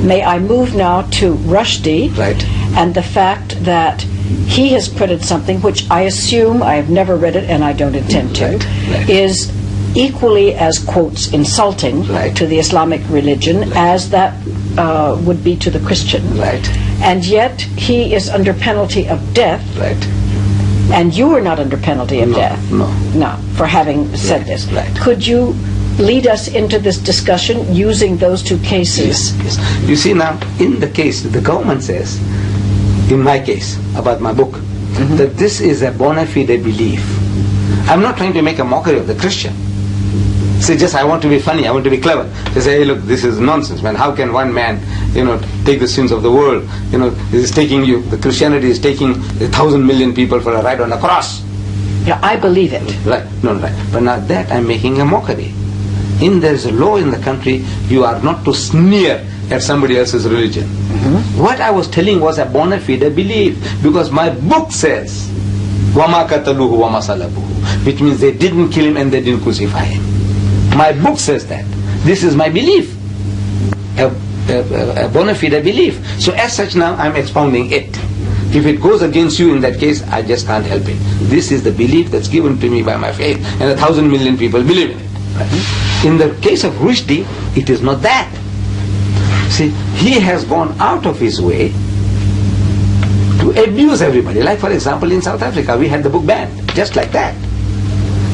May I move now to Rashdi, Right. and the fact that he has printed something which I assume, I have never read it and I don't intend to, Right, right. is equally as, quotes, insulting Right. to the Islamic religion as that would be to the Christian. Right. And yet he is under penalty of death, Right. and you are not under penalty of No, death. no. For having said Right, this. right. Could you lead us into this discussion using those two cases? Yes. You see now, in the case, the government says, in my case, about my book, that this is a bona fide belief. I'm not trying to make a mockery of the Christian. See, just I want to be funny, I want to be clever. They say, hey, look, this is nonsense, man. How can one man, take the sins of the world? This is taking you, the Christianity is taking 1,000 million people for a ride on a cross. Yeah, I believe it. Right, no, right. But now that I'm making a mockery. There is a law in the country, you are not to sneer at somebody else's religion. What I was telling was a bona fide belief, because my book says, وَمَا قَتَلُوهُ وَمَا صَلَبُوهُ, which means they didn't kill him and they didn't crucify him. My book says that. This is my belief, a bona fide belief. So as such now I'm expounding it. If it goes against you in that case, I just can't help it. This is the belief that's given to me by my faith, and 1,000 million people believe in it. Right? In the case of Rashdi, it is not that. See, he has gone out of his way to abuse everybody. Like for example in South Africa, we had the book banned, just like that.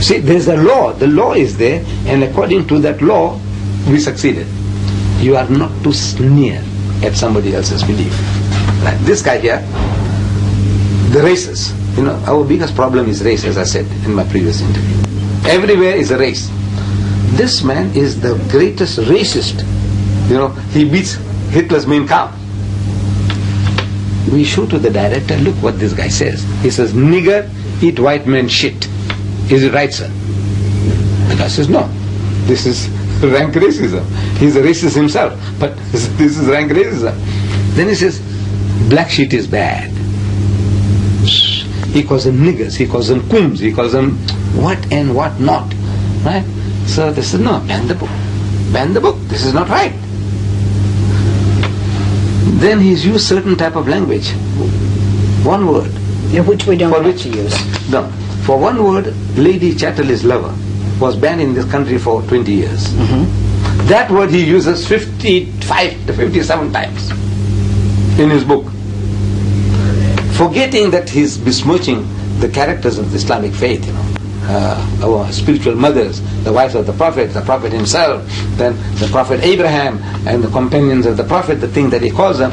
See, there's a law, the law is there, and according to that law, we succeeded. You are not to sneer at somebody else's belief. Like this guy here, the races. Our biggest problem is race, as I said in my previous interview. Everywhere is a race. This man is the greatest racist. He beats Hitler's Mein Kampf. We show to the director, look what this guy says. He says, nigger, eat white man shit. Is it right, sir? The guy says, no. This is rank racism. He's a racist himself, but this is rank racism. Then he says, black shit is bad. He calls them niggers, he calls them coons, he calls them what and what not. Right? So they said, no, ban the book. Ban the book. This is not right. Then he's used certain type of language. One word. Which we don't have to use. No. For one word, lady chattel is lover was banned in this country for 20 years. That word he uses 55 to 57 times in his book. Forgetting that he's besmirching the characters of the Islamic faith, our spiritual mothers, the wives of the Prophet himself, then the Prophet Abraham and the companions of the Prophet, the thing that he calls them,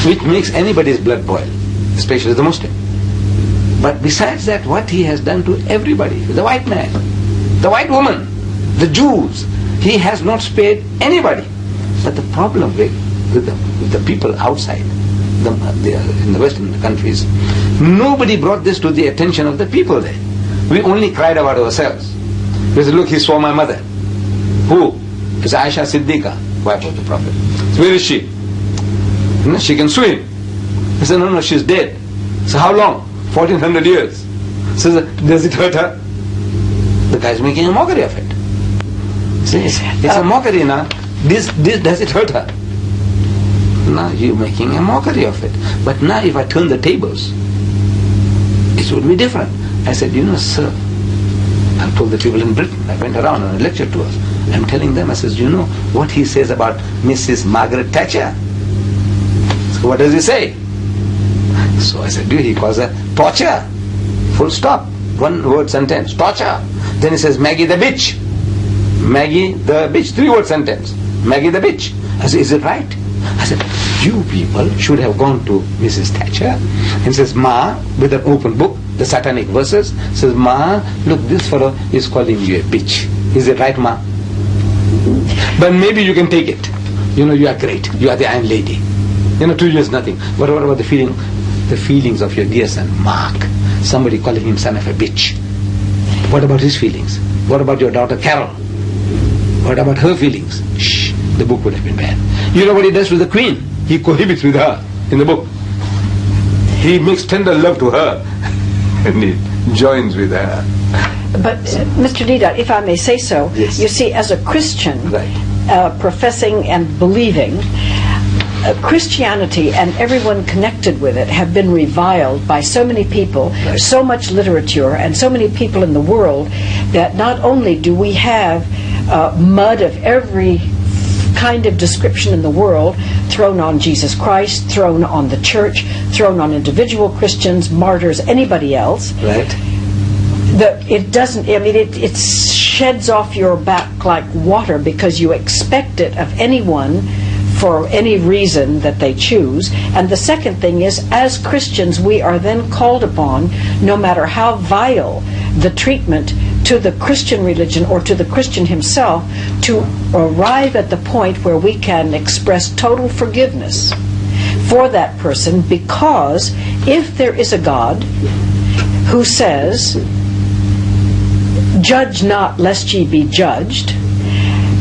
which makes anybody's blood boil, especially the Muslim. But besides that, what he has done to everybody, the white man, the white woman, the Jews, he has not spared anybody. But the problem with the people outside, in the Western countries, nobody brought this to the attention of the people there. We only cried about ourselves. We said, look, he saw my mother. Who? It's Aisha Siddiqa, wife of the Prophet. So where is she? She can swim. He said, no, she's dead. So how long? 1400 years. So does it hurt her? The guy's making a mockery of it. See, it's a mockery now. This does it hurt her? Now you're making a mockery of it. But now if I turn the tables, it would be different. I said, sir, I told the people in Britain, I went around on a lecture tour. I'm telling them, I says, you know what he says about Mrs. Margaret Thatcher? So what does he say? So I said, he calls her torture. Full stop. One word sentence. Torture. Then he says, Maggie the bitch. Maggie the bitch. 3 word sentence. Maggie the bitch. I said, is it right? I said, you people should have gone to Mrs. Thatcher and says, Ma, with an open book, the satanic verses, says, Ma, look, this fellow is calling you a bitch. Is it right, Ma? But maybe you can take it. You are great. You are the Iron Lady. 2 years nothing. But what about the feelings of your dear son, Mark? Somebody calling him son of a bitch. What about his feelings? What about your daughter, Carol? What about her feelings? Shh, the book would have been banned. You know what he does with the Queen? He cohabits with her in the book. He makes tender love to her and he joins with her. But Mr. Deedat, if I may say so, yes. You see, as a Christian, right. professing and believing, Christianity and everyone connected with it have been reviled by so many people, so much literature, and so many people in the world, that not only do we have mud of every kind of description in the world thrown on Jesus Christ, thrown on the church, thrown on individual Christians, martyrs, anybody else. Right. It doesn't, I mean, it sheds off your back like water, because you expect it of anyone for any reason that they choose. And the second thing is, as Christians, we are then called upon, no matter how vile the treatment to the Christian religion or to the Christian himself, to arrive at the point where we can express total forgiveness for that person, because if there is a God who says, "Judge not, lest ye be judged,"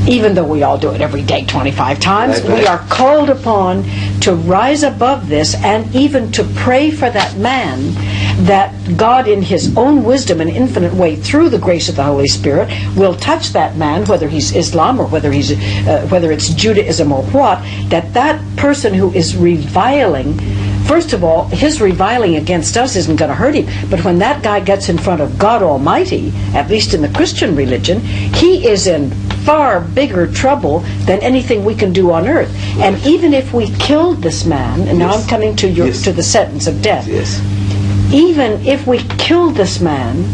even though we all do it every day 25 times, right. We are called upon to rise above this and even to pray for that man, that God in his own wisdom and infinite way, through the grace of the Holy Spirit, will touch that man, whether he's Islam or whether it's Judaism or what, that person who is reviling, first of all, his reviling against us isn't going to hurt him, but when that guy gets in front of God Almighty, at least in the Christian religion, he is in far bigger trouble than anything we can do on earth. And even if we killed this man, and now I'm coming to to the sentence of death, even if we killed this man,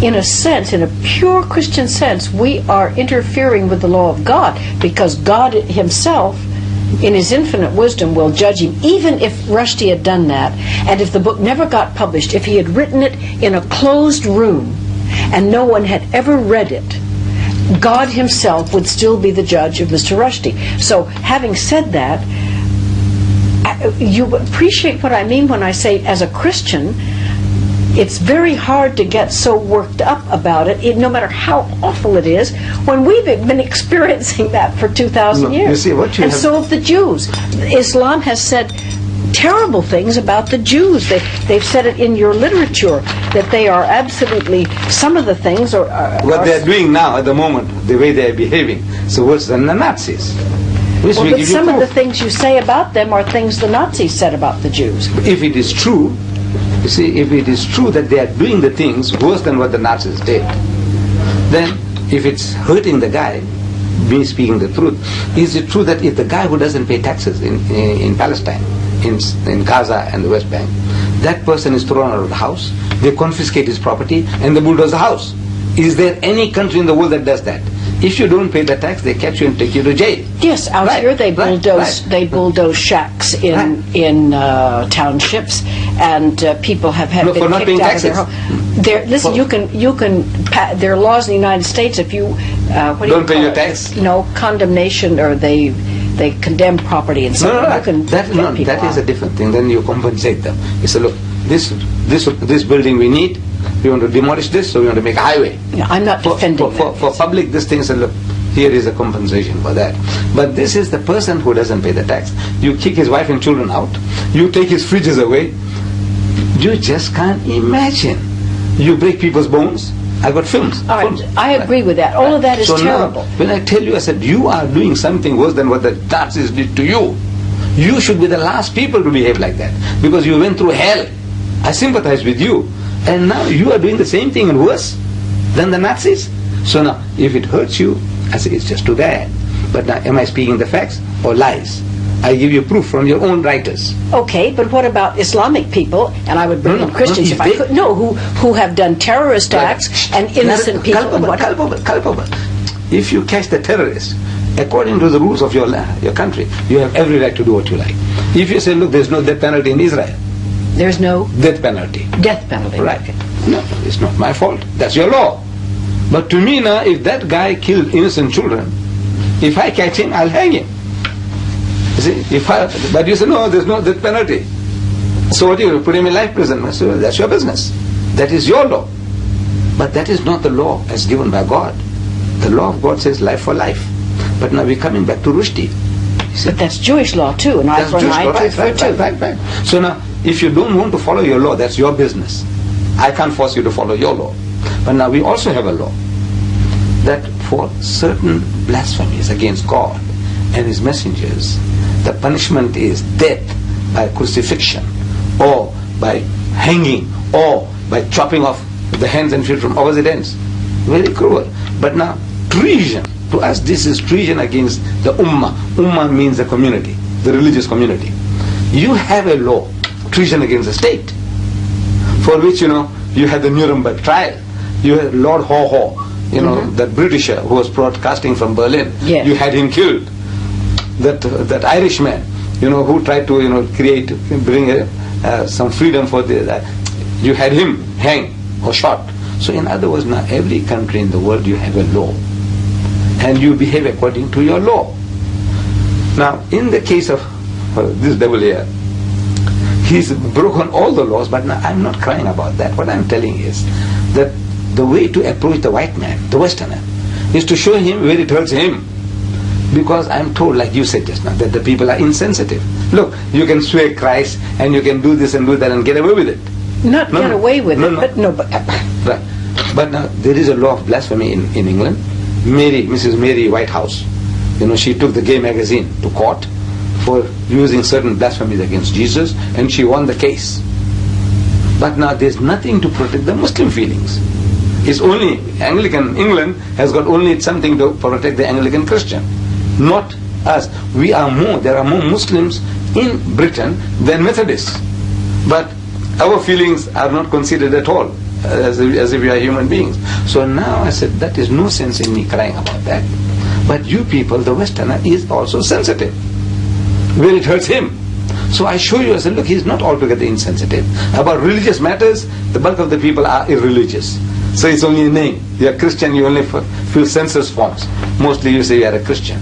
in a sense, in a pure Christian sense, we are interfering with the law of God, because God himself, in his infinite wisdom, will judge him. Even if Rashdi had done that, and if the book never got published, if he had written it in a closed room and no one had ever read it, God himself would still be the judge of Mr. Rashdi. So, having said that, you appreciate what I mean when I say, as a Christian, it's very hard to get so worked up about it, no matter how awful it is, when we've been experiencing that for 2,000 years. You see, what you and have... so have the Jews. Islam has said terrible things about the Jews. They've said it in your literature, that they are absolutely, some of the things are... what they're doing now, at the moment, the way they're behaving, so worse than the Nazis. Well, but some of the things you say about them are things the Nazis said about the Jews. If it is true, you see, if it is true that they are doing the things worse than what the Nazis did, then if it's hurting the guy, me speaking the truth, is it true that if the guy who doesn't pay taxes in Palestine, in Gaza and the West Bank, that person is thrown out of the house, they confiscate his property, and they bulldoze the house? Is there any country in the world that does that? If you don't pay the tax, they catch you and take you to jail. Yes, out here they bulldoze shacks in townships, and people have been for not kicked paying out taxes. of their home. Listen, you can there are laws in the United States, if you don't pay your tax. No, condemnation, or they condemn property and so on. That is a different thing. Then you compensate them. You say, look, this building we need. We want to demolish this, so we want to make a highway. Yeah, I'm not defending for public this thing. So look, here is a compensation for that. But this is the person who doesn't pay the tax. You kick his wife and children out. You take his fridges away. You just can't imagine. You break people's bones. I got films. All right, I agree with that. All of that is terrible. Now, when I tell you, I said, you are doing something worse than what the Nazis did to you. You should be the last people to behave like that, because you went through hell. I sympathize with you. And now you are doing the same thing and worse than the Nazis. So now, if it hurts you, I say it's just too bad. But now, am I speaking the facts or lies? I give you proof from your own writers. Okay, but what about Islamic people, and I would bring in Christians if I could, who have done terrorist acts and innocent people. Culpable. If you catch the terrorist, according to the rules of your country, you have every right to do what you like. If you say, look, there's no death penalty in Israel. There's no death penalty. Death penalty. Right. No, it's not my fault. That's your law. But to me now, if that guy killed innocent children, if I catch him, I'll hang him. You see, but you say, no, there's no death penalty. So what do you put him in life prison? So that's your business. That is your law. But that is not the law as given by God. The law of God says life for life. But now we're coming back to Rashdi. But that's Jewish law too, and I for an eye, tooth for a tooth. Right. So now, if you don't want to follow your law, that's your business. I can't force you to follow your law. But now we also have a law that for certain blasphemies against God and His messengers, the punishment is death by crucifixion, or by hanging, or by chopping off the hands and feet from opposite ends. Very cruel. But now, treason. To us, this is treason against the Ummah. Ummah means the community, the religious community. You have a law, treason against the state, for which, you had the Nuremberg trial. You had Lord Haw, that Britisher who was broadcasting from Berlin. Yes. You had him killed. That Irishman, who tried to, bring some freedom for you had him hanged or shot. So in other words, now every country in the world you have a law, and you behave according to your law. Now in the case of this devil here, he's broken all the laws, but now I'm not crying about that. What I'm telling is that the way to approach the white man, the Westerner, is to show him where it hurts him. Because I'm told, like you said just now, that the people are insensitive. Look, you can swear Christ, and you can do this and do that and get away with it. Not get away with it, but no. Right. But now there is a law of blasphemy in England. Mrs. Mary Whitehouse, she took the gay magazine to court for using certain blasphemies against Jesus, and she won the case. But now there's nothing to protect the Muslim feelings. It's only Anglican England has got only something to protect the Anglican Christian, not us. There are more Muslims in Britain than Methodists, but our feelings are not considered at all, as if we are human beings. So now I said, that is no sense in me crying about that. But you people, the Westerner, is also sensitive where it hurts him. So I show you, I said, look, he's not altogether insensitive. About religious matters, the bulk of the people are irreligious. So it's only a name. You are Christian, you only fill census forms. Mostly you say you are a Christian.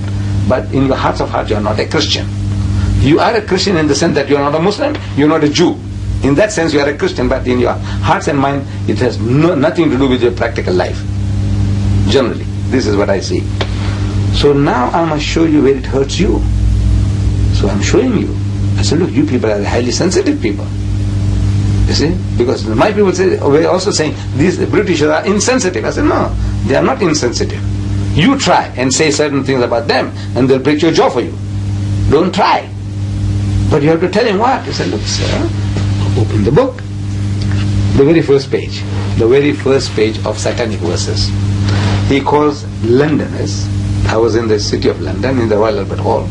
But in your hearts of hearts, you are not a Christian. You are a Christian in the sense that you are not a Muslim, you are not a Jew. In that sense you are a Christian, but in your hearts and mind it has nothing to do with your practical life. Generally, this is what I see. So now I must show you where it hurts you. So I'm showing you. I said, look, you people are highly sensitive people. You see? Because my people say, we're also saying, these British are insensitive. I said, no, they are not insensitive. You try and say certain things about them, and they'll break your jaw for you. Don't try. But you have to tell him what? He said, look, sir, open the book. The very first page of Satanic Verses. He calls Londoners. I was in the city of London, in the Royal Albert Hall.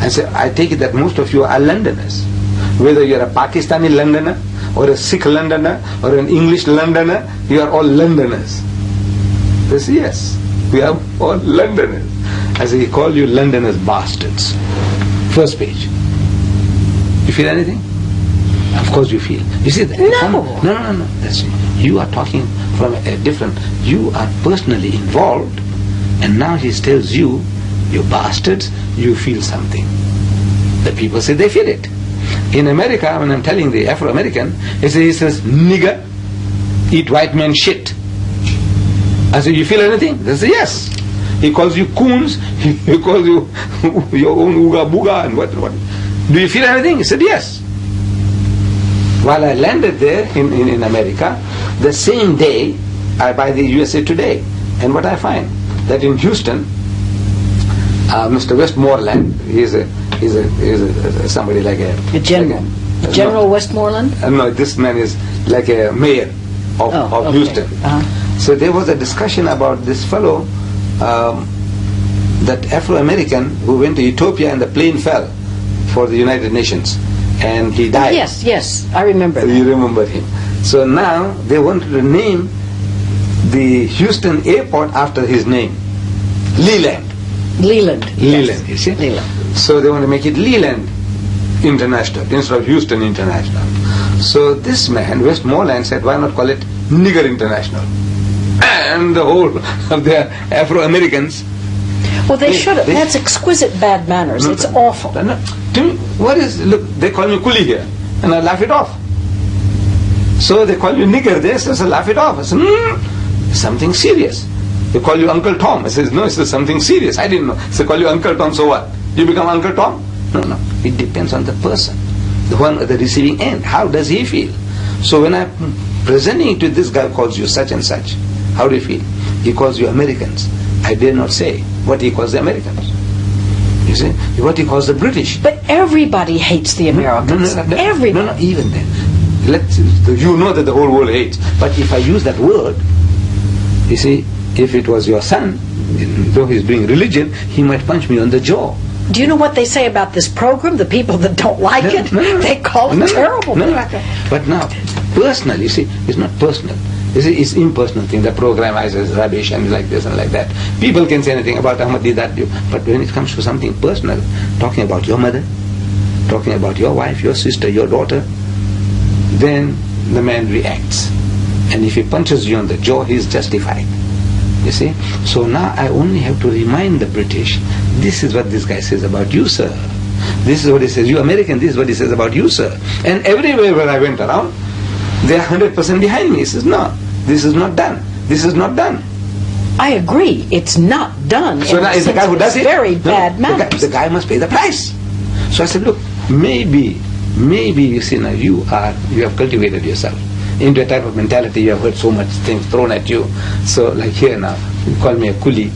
I said, I take it that most of you are Londoners. Whether you're a Pakistani Londoner, or a Sikh Londoner, or an English Londoner, you are all Londoners. They say, yes, we are all Londoners. I said, he called you Londoners bastards. First page. You feel anything? Of course you feel. You see that? No. No. That's it. You are talking from a different. You are personally involved, and now he tells you, you bastards, you feel something. The people say they feel it. In America, when I'm telling the Afro-American, he says, nigger, eat white man shit. I say, you feel anything? They say, yes. He calls you coons, he calls you your own ooga booga and what. Do you feel anything? He said, yes. While I landed there in America, the same day I buy the USA Today. And what I find, that in Houston, Mr. Westmoreland, he's somebody like a general. General Westmoreland? No, this man is like a mayor of Houston. So there was a discussion about this fellow, that Afro-American who went to Ethiopia and the plane fell for the United Nations and he died. Yes, I remember that. You remember him. So now they wanted to name the Houston airport after his name. Leland, you see? Leland. So they want to make it Leland International instead of Houston International. So this man, Westmoreland, said, why not call it Nigger International? And the whole of the Afro-Americans. Well, they should have. That's exquisite bad manners. It's awful. To me, look, they call me Kuli here, and I laugh it off. So they call you nigger there, so I laugh it off. I said, something serious. They call you Uncle Tom. I says, no, it's something serious. I didn't know. So they call you Uncle Tom, so what? You become Uncle Tom? No. It depends on the person, the one at the receiving end. How does he feel? So when I'm presenting it to this guy who calls you such and such, how do you feel? He calls you Americans. I dare not say what he calls the Americans. You see, what he calls the British. But everybody hates the Americans. Everybody. No, even then. You know that the whole world hates. But if I use that word, you see, if it was your son, though he's doing religion, he might punch me on the jaw. Do you know what they say about this program? The people that don't like it, they call it terrible. But now, personally, you see, it's not personal. You see, it's impersonal thing. The program is rubbish and like this and like that. People can say anything about Ahmad, Deedat, but when it comes to something personal, talking about your mother, talking about your wife, your sister, your daughter, then the man reacts. And if he punches you on the jaw, he is justified. You see? So now I only have to remind the British, this is what this guy says about you, sir. This is what he says, you American, this is what he says about you, sir. And everywhere where I went around, they are 100% behind me. He says, no, this is not done. This is not done. I agree, it's not done. So now is the guy who does it? Very bad manners. The guy must pay the price. So I said, look, maybe you see now you have cultivated yourself into a type of mentality. You have heard so much things thrown at you. So like here now, you call me a coolie.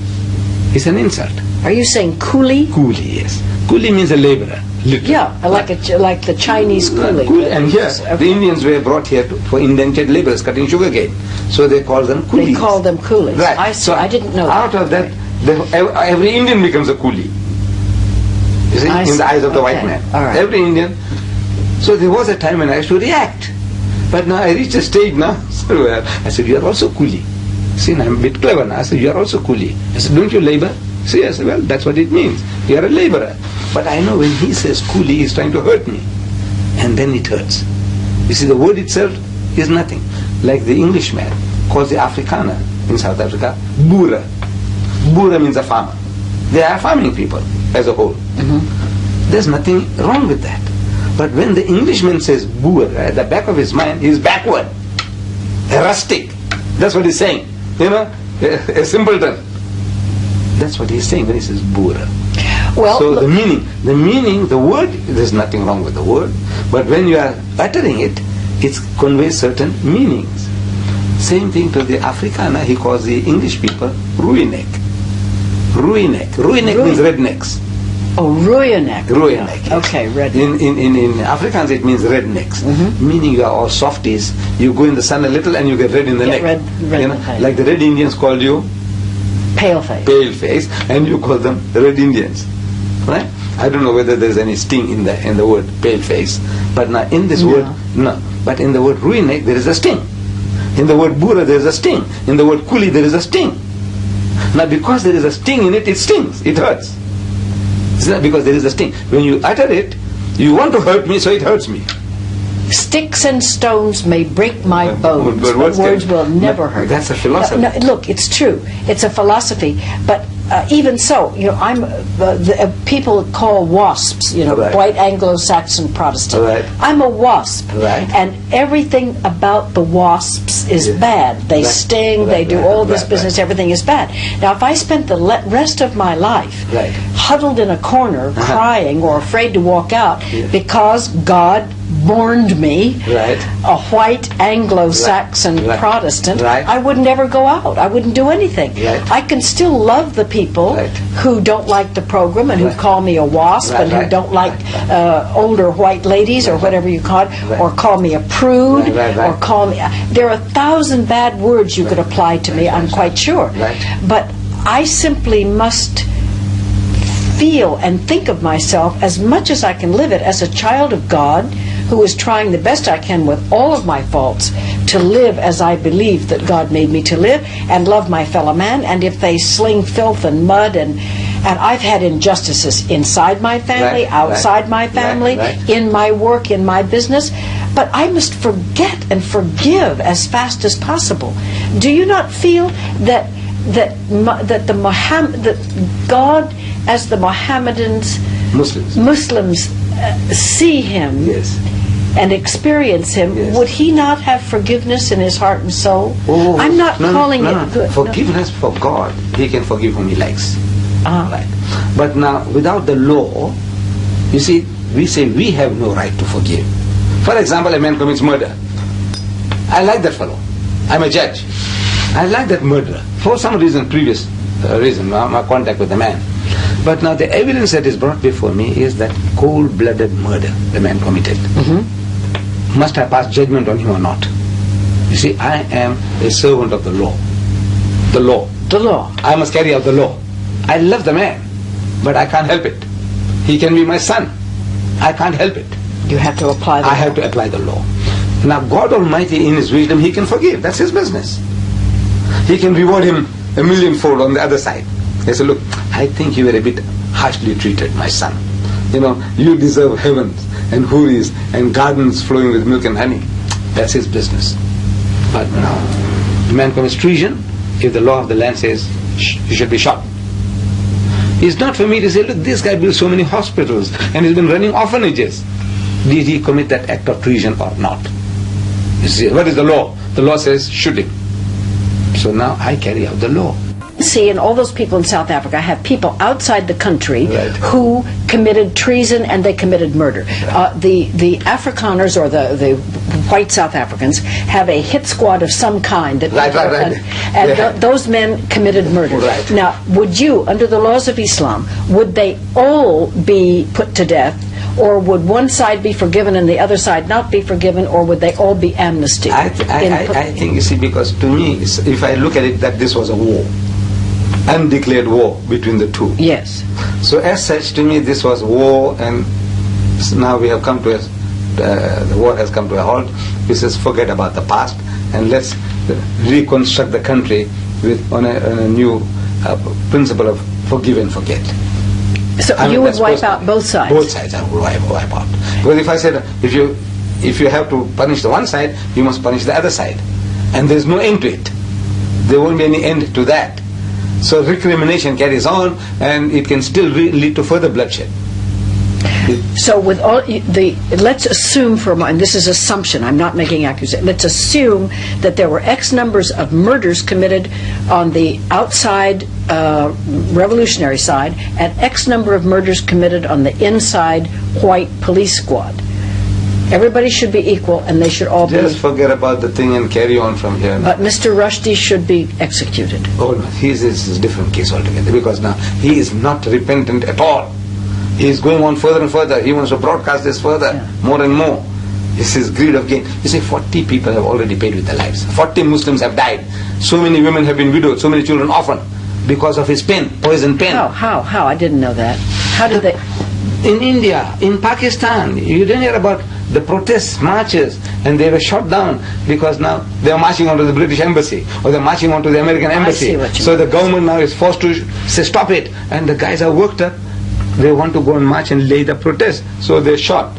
It's an insult. Are you saying coolie? Coolie, yes. Coolie means a laborer. Literally. Yeah, like the Chinese coolie. And here, the Indians were brought here for indentured laborers cutting sugarcane. So they call them coolies. They call them coolies. Right. I see. So I didn't know out of that, every Indian becomes a coolie. You see, in the eyes of the white man. All right. Every Indian. So there was a time when I used to react. But now I reached a stage now, so I said, you are also coolie. See, now I'm a bit clever now. I said, you are also coolie. I said, don't you labor? See, I said, well, that's what it means. You are a laborer. But I know when he says coolie, he's trying to hurt me. And then it hurts. You see, the word itself is nothing. Like the Englishman calls the Afrikaner in South Africa, boere. Boere means a farmer. They are farming people as a whole. Mm-hmm. There's nothing wrong with that. But when the Englishman says boer, at the back of his mind, he's backward, a rustic. That's what he's saying. You know, a simpleton. That's what he's saying when he says boer. Well, so the meaning, the word, there's nothing wrong with the word. But when you are uttering it, it conveys certain meanings. Same thing to the Afrikaner, he calls the English people Ruinek. Ruinek. Ruinek means rednecks. Oh, Ruinek. Ruinek. Yeah. Okay, redneck. In Afrikaans it means rednecks, meaning you are all softies. You go in the sun a little and you get red in the neck. Red you know, like the Red Indians called you paleface. Paleface, and you call them Red Indians, right? I don't know whether there's any sting in the word paleface, but now in this word, no. But in the word Ruinek there is a sting. In the word Boera there is a sting. In the word Coolie there is a sting. Now because there is a sting in it, it stings. It hurts. It's not because there is a sting. When you utter it, you want to hurt me, so it hurts me. Sticks and stones may break my bones, but words will never hurt. That's a philosophy. No, look, it's true. It's a philosophy. But even so, you know, people call wasps, you know, right. white Anglo-Saxon Protestant. Right. I'm a wasp, right. And everything about the wasps is bad. They sting. They do all this business. Everything is bad. Now, if I spent the rest of my life huddled in a corner, crying or afraid to walk out because God borned me, a white Anglo-Saxon Protestant, I would never go out. I wouldn't do anything. I can still love the people who don't like the program and who call me a wasp and who don't like older white ladies or whatever you call it, or call me a prude, or call me... There are 1,000 bad words you could apply to me, I'm quite sure. But I simply must feel and think of myself, as much as I can live it, as a child of God who is trying the best I can with all of my faults to live as I believe that God made me to live, and love my fellow man. And if they sling filth and mud, and I've had injustices inside my family, outside my family, in my work, in my business, but I must forget and forgive as fast as possible. Do you not feel that God, as the Mohammedans, Muslims see him and experience him, would he not have forgiveness in his heart and soul? I'm not calling it good. Forgiveness for God, he can forgive whom he likes. Right. But now, without the law, you see, we say we have no right to forgive. For example, a man commits murder. I like that fellow. I'm a judge. I like that murderer. For some reason previous, reason, my contact with the man. But now the evidence that is brought before me is that cold-blooded murder the man committed. Must I pass judgment on him or not? You see, I am a servant of the law. The law. The law. I must carry out the law. I love the man, but I can't help it. He can be my son. I can't help it. You have to apply the law. I have to apply the law. Now God Almighty in His wisdom, He can forgive. That's His business. He can reward him a millionfold on the other side. He said, look, I think you were a bit harshly treated, my son. You know, you deserve heavens and houris and gardens flowing with milk and honey. That's his business. But now, the man commits treason if the law of the land says he should be shot. It's not for me to say, look, this guy built so many hospitals and he's been running orphanages. Did he commit that act of treason or not? You see, what is the law? The law says shoot him. So now I carry out the law. See, and all those people in South Africa have people outside the country who committed treason and they committed murder. The Afrikaners or the white South Africans have a hit squad of some kind. That and those men committed murder. Now, would you, under the laws of Islam, would they all be put to death? Or would one side be forgiven and the other side not be forgiven, or would they all be amnesty? I think, you see, because to me, if I look at it, that this was a war. Undeclared war between the two. Yes. So as such, to me, this was war, and now we have come to the war has come to a halt. He says, forget about the past, and let's reconstruct the country on a new principle of forgive and forget. So you would wipe out both sides? Both sides I would wipe out. Because if I said, if you have to punish the one side, you must punish the other side. And there's no end to it. There won't be any end to that. So recrimination carries on, and it can still lead to further bloodshed. So with all let's assume for a moment, this is assumption, I'm not making accusation, let's assume that there were X numbers of murders committed on the outside revolutionary side and X number of murders committed on the inside white police squad. Everybody should be equal and they should all Just forget about the thing and carry on from here now. But Mr. Rashdi should be executed. Oh no, this is a different case altogether, because now he is not repentant at all. He is going on further and further. He wants to broadcast this further, more and more. This is greed of gain. You see, 40 people have already paid with their lives. 40 Muslims have died. So many women have been widowed. So many children orphaned because of his pen, poison pen. How? I didn't know that. How did they? In India, in Pakistan, you didn't hear about the protests, marches, and they were shot down because now they are marching onto the British embassy or they're marching onto the American embassy. So the government now is forced to say stop it, and the guys are worked up. They want to go and march and lay the protest, so they're shot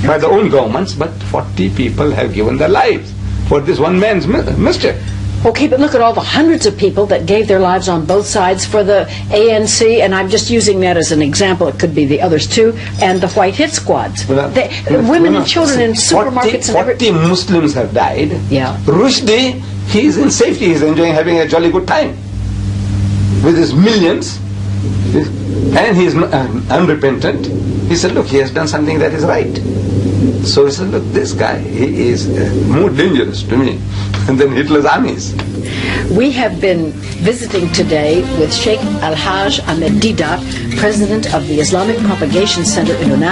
by their own governments, but 40 people have given their lives for this one man's mischief. Okay, but look at all the hundreds of people that gave their lives on both sides for the ANC, and I'm just using that as an example, it could be the others too, and the white hit squads. Women and children in supermarkets 40 Muslims have died. Yeah. Rashdi, he is in safety, he's enjoying having a jolly good time with his millions. And he is unrepentant. He said, look, he has done something that is right. So he said, look, this guy, he is more dangerous to me than Hitler's armies. We have been visiting today with Sheikh Al-Hajj Ahmed Deidat, President of the Islamic Propagation Center International.